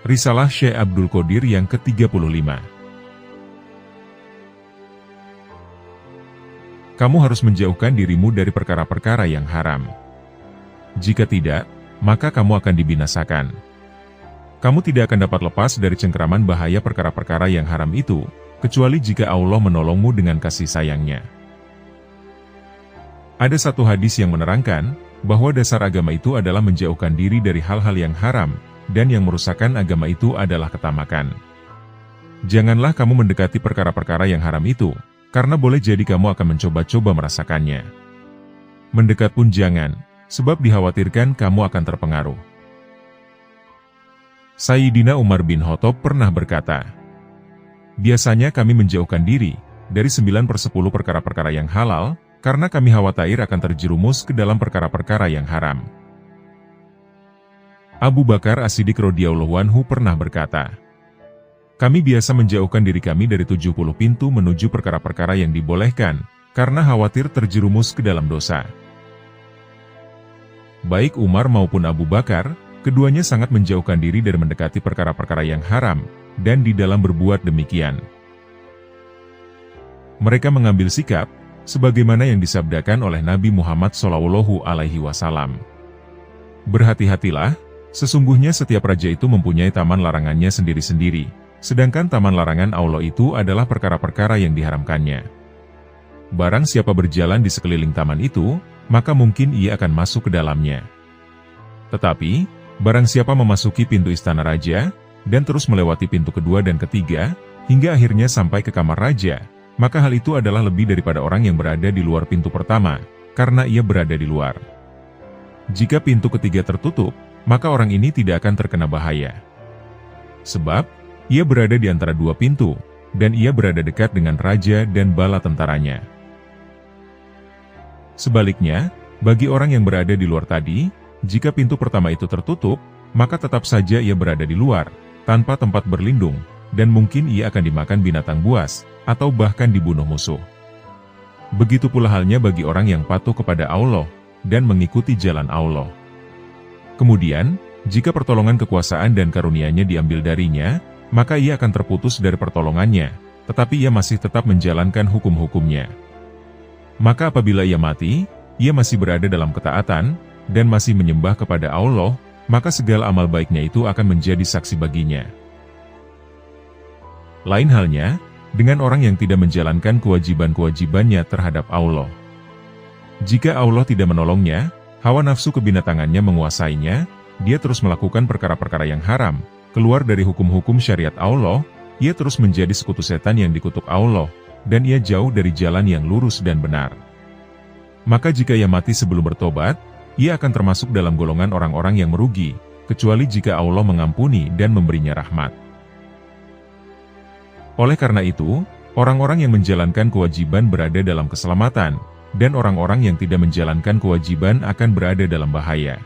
Risalah Syekh Abdul Qadir yang ke-35. Kamu harus menjauhkan dirimu dari perkara-perkara yang haram. Jika tidak, maka kamu akan dibinasakan. Kamu tidak akan dapat lepas dari cengkeraman bahaya perkara-perkara yang haram itu, kecuali jika Allah menolongmu dengan kasih sayangnya. Ada satu hadis yang menerangkan, bahwa dasar agama itu adalah menjauhkan diri dari hal-hal yang haram, dan yang merusakkan agama itu adalah ketamakan. Janganlah kamu mendekati perkara-perkara yang haram itu, karena boleh jadi kamu akan mencoba-coba merasakannya. Mendekat pun jangan, sebab dikhawatirkan kamu akan terpengaruh. Sayyidina Umar bin Khattab pernah berkata, biasanya kami menjauhkan diri dari 9/10 perkara-perkara yang halal, karena kami khawatir akan terjerumus ke dalam perkara-perkara yang haram. Abu Bakar As-Siddiq radhiyallahu anhu pernah berkata, kami biasa menjauhkan diri kami dari 70 pintu menuju perkara-perkara yang dibolehkan, karena khawatir terjerumus ke dalam dosa. Baik Umar maupun Abu Bakar, keduanya sangat menjauhkan diri dari mendekati perkara-perkara yang haram, dan di dalam berbuat demikian, mereka mengambil sikap, sebagaimana yang disabdakan oleh Nabi Muhammad SAW. Berhati-hatilah, sesungguhnya setiap raja itu mempunyai taman larangannya sendiri-sendiri, sedangkan taman larangan Allah itu adalah perkara-perkara yang diharamkannya. Barang siapa berjalan di sekeliling taman itu, maka mungkin ia akan masuk ke dalamnya. Tetapi, barang siapa memasuki pintu istana raja, dan terus melewati pintu kedua dan ketiga, hingga akhirnya sampai ke kamar raja, maka hal itu adalah lebih daripada orang yang berada di luar pintu pertama, karena ia berada di luar. Jika pintu ketiga tertutup, maka orang ini tidak akan terkena bahaya. Sebab, ia berada di antara dua pintu, dan ia berada dekat dengan raja dan bala tentaranya. Sebaliknya, bagi orang yang berada di luar tadi, jika pintu pertama itu tertutup, maka tetap saja ia berada di luar, tanpa tempat berlindung, dan mungkin ia akan dimakan binatang buas, atau bahkan dibunuh musuh. Begitu pula halnya bagi orang yang patuh kepada Allah, dan mengikuti jalan Allah. Kemudian, jika pertolongan kekuasaan dan karunia-Nya diambil darinya, maka ia akan terputus dari pertolongannya, tetapi ia masih tetap menjalankan hukum-hukumnya. Maka apabila ia mati, ia masih berada dalam ketaatan, dan masih menyembah kepada Allah, maka segala amal baiknya itu akan menjadi saksi baginya. Lain halnya, dengan orang yang tidak menjalankan kewajiban-kewajibannya terhadap Allah. Jika Allah tidak menolongnya, hawa nafsu kebinatangannya menguasainya, dia terus melakukan perkara-perkara yang haram, keluar dari hukum-hukum syariat Allah, ia terus menjadi sekutu setan yang dikutuk Allah, dan ia jauh dari jalan yang lurus dan benar. Maka jika ia mati sebelum bertobat, ia akan termasuk dalam golongan orang-orang yang merugi, kecuali jika Allah mengampuni dan memberinya rahmat. Oleh karena itu, orang-orang yang menjalankan kewajiban berada dalam keselamatan, dan orang-orang yang tidak menjalankan kewajiban akan berada dalam bahaya.